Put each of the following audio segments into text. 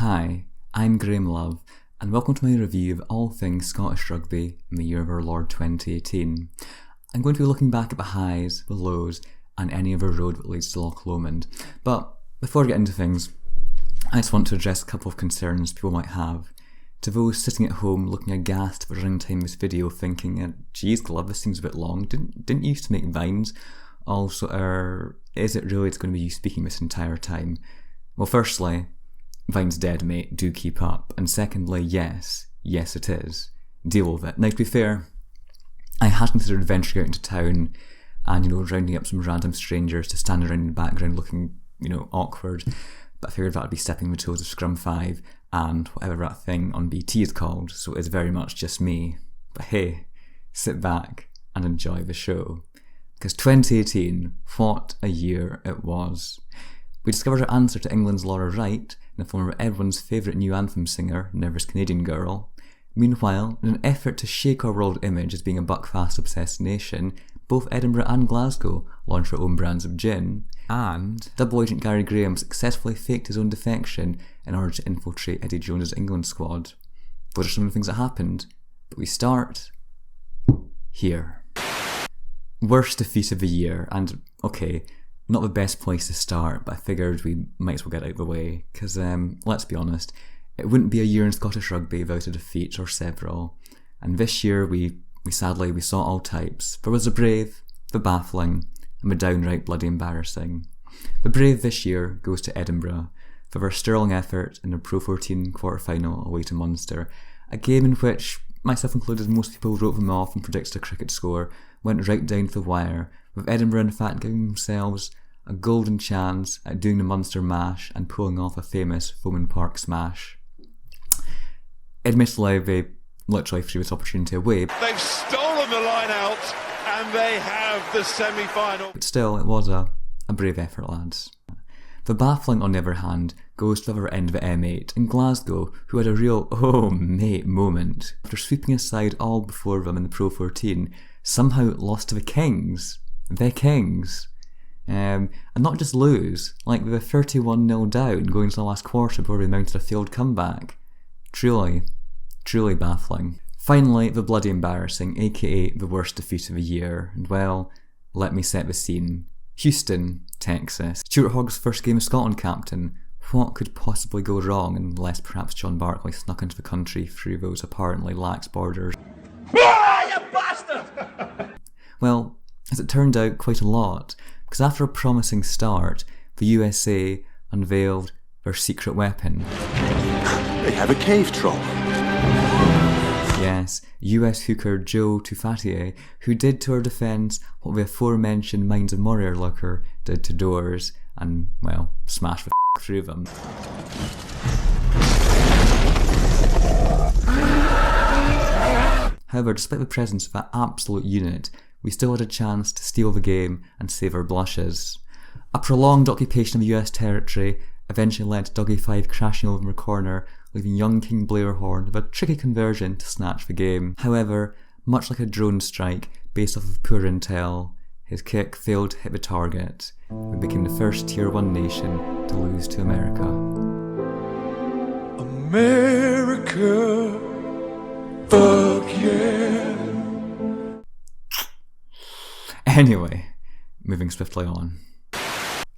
Hi, I'm Graham Love, and welcome to my review of all things Scottish Rugby in the year of our Lord 2018. I'm going to be looking back at the highs, the lows, and any other road that leads to Loch Lomond. But before I get into things, I just want to address a couple of concerns people might have. To those sitting at home looking aghast at the runtime of this video thinking, geez, Glove, this seems a bit long, didn't you used to make Vines? Also, is it really going to be you speaking this entire time? Well, firstly, Vine's dead, mate, do keep up. And secondly, yes it is. Deal with it. Now, to be fair, I had considered venturing out into town and, rounding up some random strangers to stand around in the background looking, awkward. But I figured that would be stepping on the toes of Scrum 5 and whatever that thing on BT is called, so it's very much just me. But hey, sit back and enjoy the show. Because 2018, what a year it was. We discovered our answer to England's Laura Wright in the form of everyone's favourite new anthem singer, Nervous Canadian Girl. Meanwhile, in an effort to shake our world image as being a buckfast obsessed nation, both Edinburgh and Glasgow launched their own brands of gin, and double agent Gary Graham successfully faked his own defection in order to infiltrate Eddie Jones's England squad. Those are some of the things that happened, but we start here. Worst defeat of the year, and okay, not the best place to start, but I figured we might as well get out of the way, because let's be honest, it wouldn't be a year in Scottish Rugby without a defeat or several, and this year we sadly saw all types. There was the brave, the baffling, and the downright bloody embarrassing. The brave this year goes to Edinburgh for their sterling effort in their Pro 14 quarter-final away to Munster, a game in which, myself included, most people wrote them off and predicted a cricket score, went right down to the wire, with Edinburgh in fact giving themselves a golden chance at doing the Munster mash and pulling off a famous Foman Park smash. Admittedly, they literally threw this opportunity away. They've stolen the line out and they have the semi-final. But still, it was a brave effort, lads. The baffling, on the other hand, goes to the other end of the M8 in Glasgow, who had a real oh mate moment. After sweeping aside all before them in the Pro 14, somehow lost to the Kings. The Kings. And not just lose, like they were 31-0 down going to the last quarter before they mounted a failed comeback. Truly baffling. Finally, the bloody embarrassing, aka the worst defeat of the year. And well, let me set the scene. Houston, Texas. Stuart Hogg's first game as Scotland captain. What could possibly go wrong unless perhaps John Barclay snuck into the country through those apparently lax borders? Ah, you bastard! Well, as it turned out, quite a lot, because after a promising start, the USA unveiled their secret weapon. They have a cave troll. Yes, US hooker Joe Tufatier, who did to our defence what the aforementioned Minds of Morir looker did to doors, and, well, smashed the through them. However, despite the presence of that absolute unit, we still had a chance to steal the game and save our blushes. A prolonged occupation of US territory eventually led to Dougie 5 crashing over in the corner, leaving young King Blairhorn with a tricky conversion to snatch the game. However, much like a drone strike based off of poor intel, his kick failed to hit the target. We became the first Tier 1 nation to lose to America. America, fuck yeah. Anyway, moving swiftly on.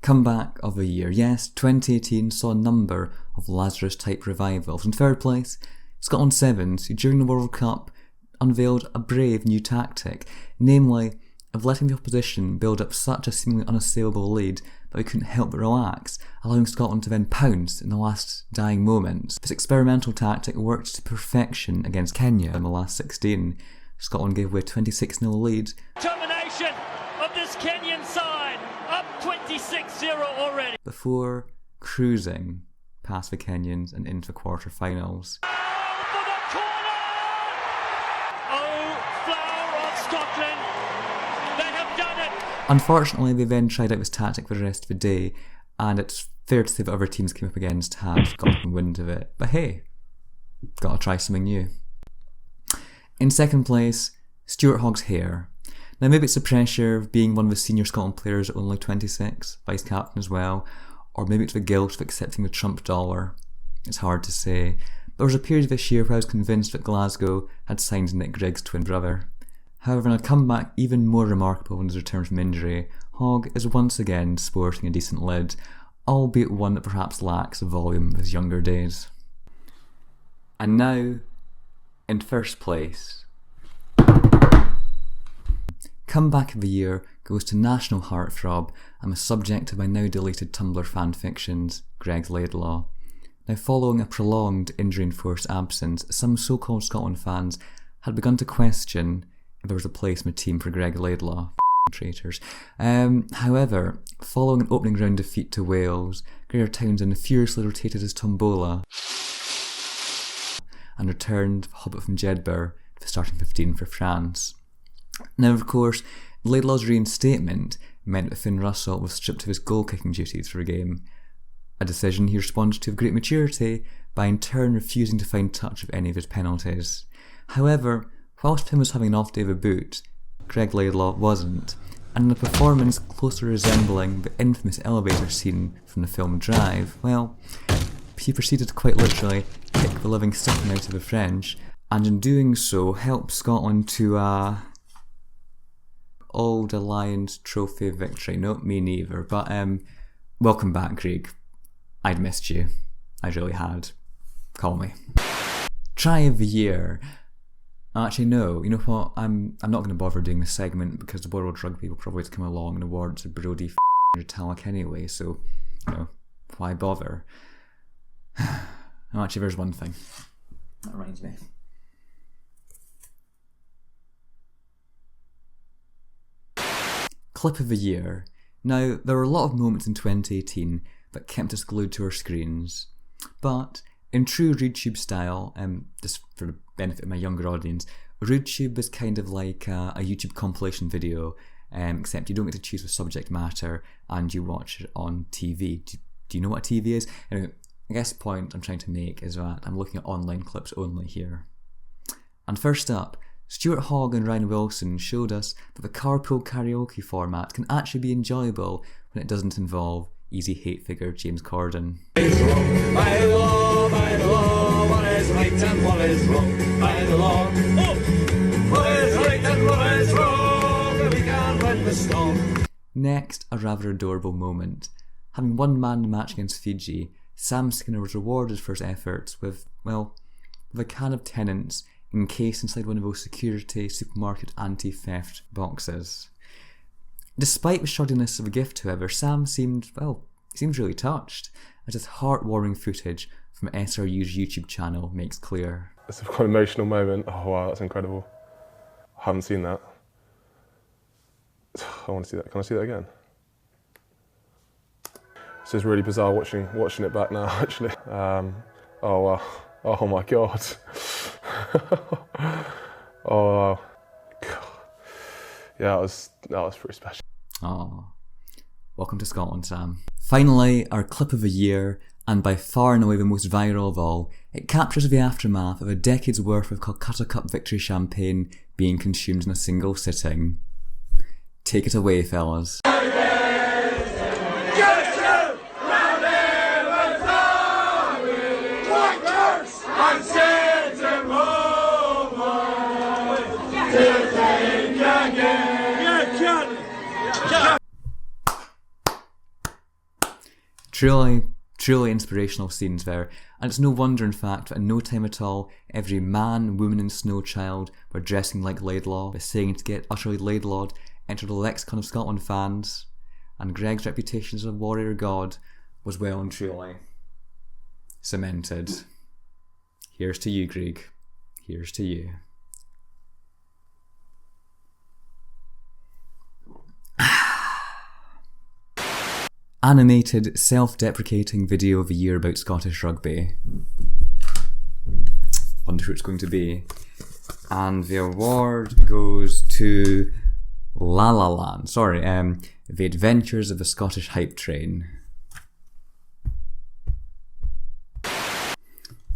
Comeback of the year. Yes, 2018 saw a number of Lazarus-type revivals. In third place, Scotland Sevens, who during the World Cup unveiled a brave new tactic, namely of letting the opposition build up such a seemingly unassailable lead that we couldn't help but relax, allowing Scotland to then pounce in the last dying moments. This experimental tactic worked to perfection against Kenya in the last 16. Scotland gave away a 26-0 lead. Termination of this Kenyan side, up 26-0 already. Before cruising past the Kenyans and into the quarter-finals. Oh, for the corner! Oh, flower of Scotland, they have done it! Unfortunately, they then tried out this tactic for the rest of the day, and it's fair to say that other teams came up against had gotten wind of it. But hey, gotta try something new. In second place, Stuart Hogg's hair. Now maybe it's the pressure of being one of the senior Scotland players at only 26, vice captain as well, or maybe it's the guilt of accepting the Trump dollar. It's hard to say. There was a period this year where I was convinced that Glasgow had signed Nick Gregg's twin brother. However, in a comeback even more remarkable than his return from injury, Hogg is once again sporting a decent lid, albeit one that perhaps lacks the volume of his younger days. And now, in first place, comeback of the year goes to national heartthrob and the subject of my now deleted Tumblr fanfictions, Greg Laidlaw. Now, following a prolonged injury-enforced absence, some so-called Scotland fans had begun to question if there was a place in the team for Greg Laidlaw. Traitors. However, following an opening round defeat to Wales, Gregor Townsend furiously rotated his tombola and returned Hobbit from Jedburgh to the starting 15 for France. Now, of course, Laidlaw's reinstatement meant that Finn Russell was stripped of his goal-kicking duties for a game, a decision he responded to with great maturity by in turn refusing to find touch of any of his penalties. However, whilst Finn was having an off day of a boot, Greg Laidlaw wasn't, and in a performance closely resembling the infamous elevator scene from the film Drive, well, he proceeded to quite literally kick the living stuffing out of the French, and in doing so helped Scotland to Old Alliance Trophy victory. No, me neither, but welcome back, Greg. I'd missed you. I really had. Call me. Try of the year. Actually, no. You know what? I'm not going to bother doing this segment because the World Rugby will probably come along and award to Brodie Retallick anyway, so, why bother? Actually, there's one thing. That reminds me. Clip of the year. Now, there were a lot of moments in 2018 that kept us glued to our screens, but in true ReadTube style, just for the benefit of my younger audience, ReadTube is kind of like a YouTube compilation video, except you don't get to choose the subject matter and you watch it on TV. Do you know what a TV is? Anyway, I guess the point I'm trying to make is that I'm looking at online clips only here. And first up, Stuart Hogg and Ryan Wilson showed us that the carpool karaoke format can actually be enjoyable when it doesn't involve easy hate figure James Corden. By the law, what is right and what is wrong? By the law, what is right and what is wrong? We can't win the storm. Next, a rather adorable moment. Having one man in the match against Fiji, Sam Skinner was rewarded for his efforts with a can of Tennent's encased inside one of those security supermarket anti-theft boxes. Despite the shoddiness of the gift, however, Sam seemed really touched, as this heartwarming footage from SRU's YouTube channel makes clear. It's a quite emotional moment. Oh wow, that's incredible. I haven't seen that. I want to see that. Can I see that again? This is really bizarre watching it back now, actually. Oh wow. Oh my god. Oh wow. Yeah, that was pretty special. Oh, welcome to Scotland, Sam. Finally, our clip of the year, and by far and away the most viral of all, it captures the aftermath of a decade's worth of Calcutta Cup victory champagne being consumed in a single sitting. Take it away, fellas. Truly inspirational scenes there, and it's no wonder in fact that in no time at all every man, woman and snow child were dressing like Laidlaw, but saying to get utterly Laidlawed entered the lexicon of Scotland fans, and Greg's reputation as a warrior god was well and truly cemented. Here's to you, Greg. Here's to you. Animated, self-deprecating video of the year about Scottish Rugby. Wonder who it's going to be. And the award goes to La La Land. Sorry, The Adventures of the Scottish Hype Train.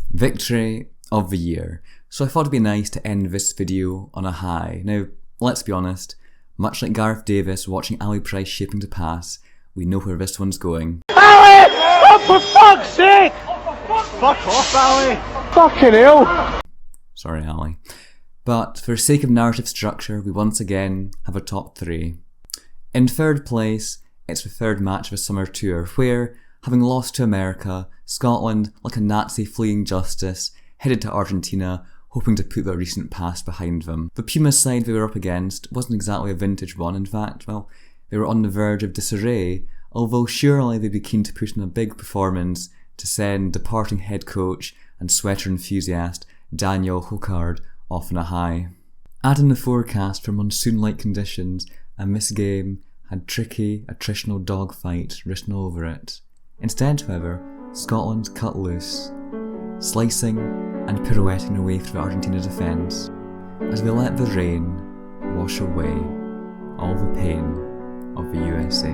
Victory of the year. So I thought it'd be nice to end this video on a high. Now, let's be honest, much like Gareth Davis watching Ali Price shaping to pass, we know where this one's going. Oh, for fuck's sake! Fuck off, Ali! Fucking hell! Sorry, Ali. But for sake of narrative structure, we once again have a top 3. In third place, it's the third match of a summer tour where, having lost to America, Scotland, like a Nazi fleeing justice, headed to Argentina, hoping to put their recent past behind them. The Puma side they were up against wasn't exactly a vintage one. In fact, well, they were on the verge of disarray, although surely they'd be keen to put in a big performance to send departing head coach and sweater enthusiast Daniel Hokard off on a high. Add in the forecast for monsoon-like conditions, and this game had tricky, attritional dogfight written over it. Instead, however, Scotland cut loose, slicing and pirouetting away through Argentina's defence as they let the rain wash away all the pain of the USA.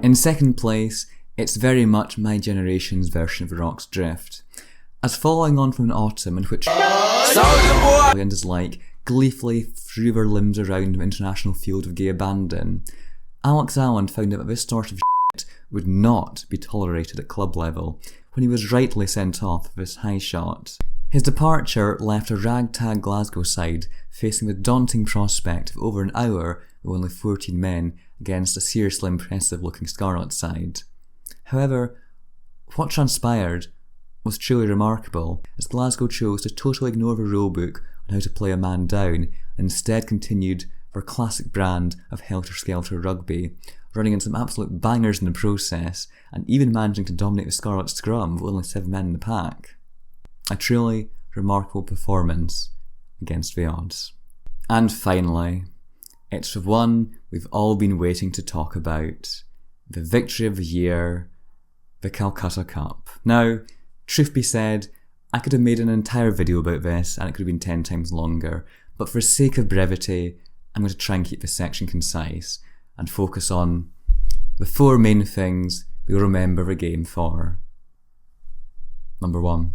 In second place, it's very much my generation's version of the Rock's Drift, as following on from an autumn in which and his like gleefully threw their limbs around the international field of gay abandon, Alex Allen found out that this sort of shit would not be tolerated at club level when he was rightly sent off with his high shot. His departure left a ragtag Glasgow side facing the daunting prospect of over an hour with only 14 men against a seriously impressive looking Scarlet side. However, what transpired was truly remarkable, as Glasgow chose to totally ignore the rulebook on how to play a man down and instead continued their classic brand of helter-skelter rugby, running in some absolute bangers in the process and even managing to dominate the Scarlet scrum with only 7 men in the pack. A truly remarkable performance against the odds. And finally, it's the one we've all been waiting to talk about, the victory of the year, the Calcutta Cup. Now, truth be said, I could have made an entire video about this and it could have been 10 times longer, but for sake of brevity, I'm going to try and keep this section concise and focus on the 4 main things we'll remember the game for. Number 1.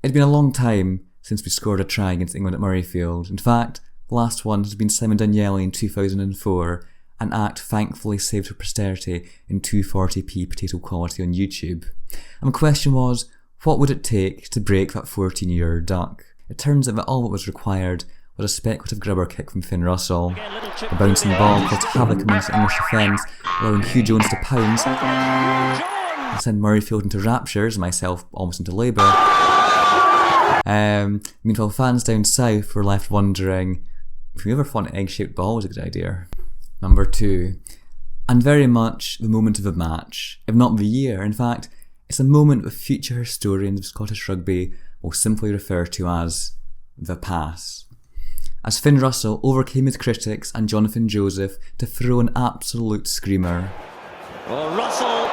It'd been a long time since we scored a try against England at Murrayfield. In fact, the last one has been Simon Daniele in 2004, an act thankfully saved for posterity in 240p potato quality on YouTube. And the question was, what would it take to break that 14-year duck? It turns out that all that was required was a speculative grubber kick from Finn Russell. A bouncing ball caused havoc amongst the English defence, allowing Hugh Jones to pounce and send Murrayfield into raptures, myself almost into labour. Meanwhile, fans down south were left wondering if we ever thought an egg-shaped ball was a good idea. Number 2, and very much the moment of the match, if not the year. In fact, it's a moment that future historians of Scottish rugby will simply refer to as the pass. As Finn Russell overcame his critics and Jonathan Joseph to throw an absolute screamer. Oh, Russell!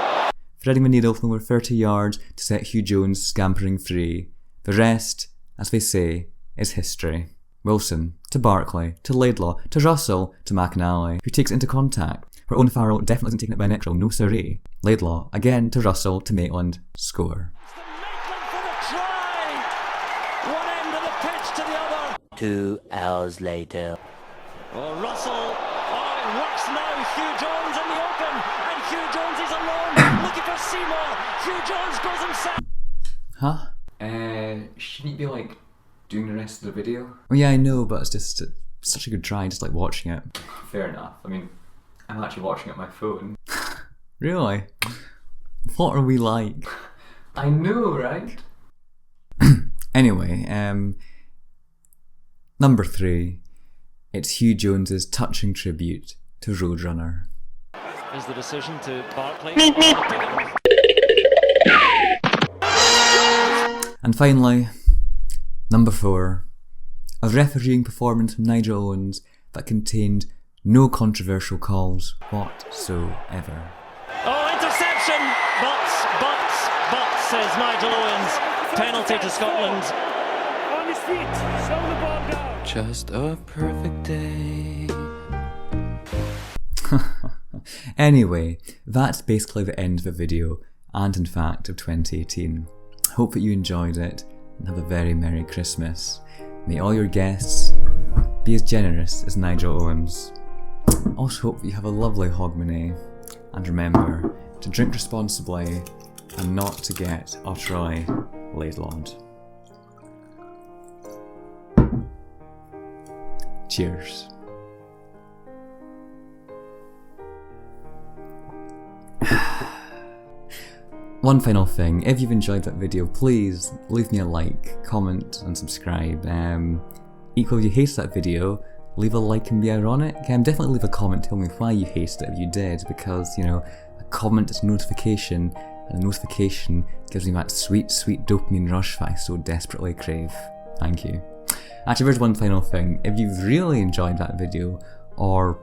Threading the needle from over 30 yards to set Hugh Jones scampering free. The rest, as they say, is history. Wilson, to Barclay, to Laidlaw, to Russell, to McAnally, who takes it into contact, where Owen Farrell definitely isn't taking it by an extra, no siree. Laidlaw, again to Russell, to Maitland, score. Maitland for the try! One end of the pitch to the other. 2 hours later. Oh, Russell! Oh, it works now! Hugh Jones in the open! And Hugh Jones is alone! Looking for Seymour! Hugh Jones goes himself! Huh? Shouldn't you be like doing the rest of the video? Oh yeah, I know, but it's just such a good try, just like watching it. Fair enough. I mean, I'm actually watching it on my phone. Really? What are we like? I know, right? Anyway, number 3. It's Hugh Jones's touching tribute to Roadrunner. Is the decision to Barclay. And finally, number 4. A refereeing performance from Nigel Owens that contained no controversial calls whatsoever. Oh, interception! But, says Nigel Owens. Penalty to Scotland. On his feet, slow the ball down. Just a perfect day. Anyway, that's basically the end of the video, and in fact of 2018. Hope that you enjoyed it, and have a very Merry Christmas. May all your guests be as generous as Nigel Owens. Also hope that you have a lovely Hogmanay, and remember to drink responsibly and not to get utterly laidlawed. Cheers. One final thing, if you've enjoyed that video, please leave me a like, comment and subscribe. Equally, if you hated that video, leave a like and be ironic. Definitely leave a comment telling me why you hated it if you did, because, you know, a comment is notification, and a notification gives me that sweet, sweet dopamine rush that I so desperately crave. Thank you. Actually, there's one final thing. If you've really enjoyed that video, or,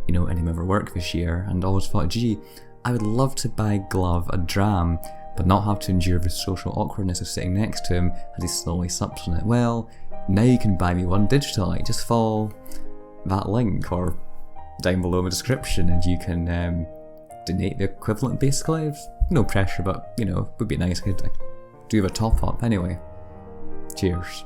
you know, any of my other work this year, and always thought, gee, I would love to buy Glove a dram, but not have to endure the social awkwardness of sitting next to him as he slowly sups on it. Well, now you can buy me one digitally. Just follow that link or down below in the description and you can donate the equivalent basically. There's no pressure, but, you know, it would be nice. I could do a top up anyway. Cheers.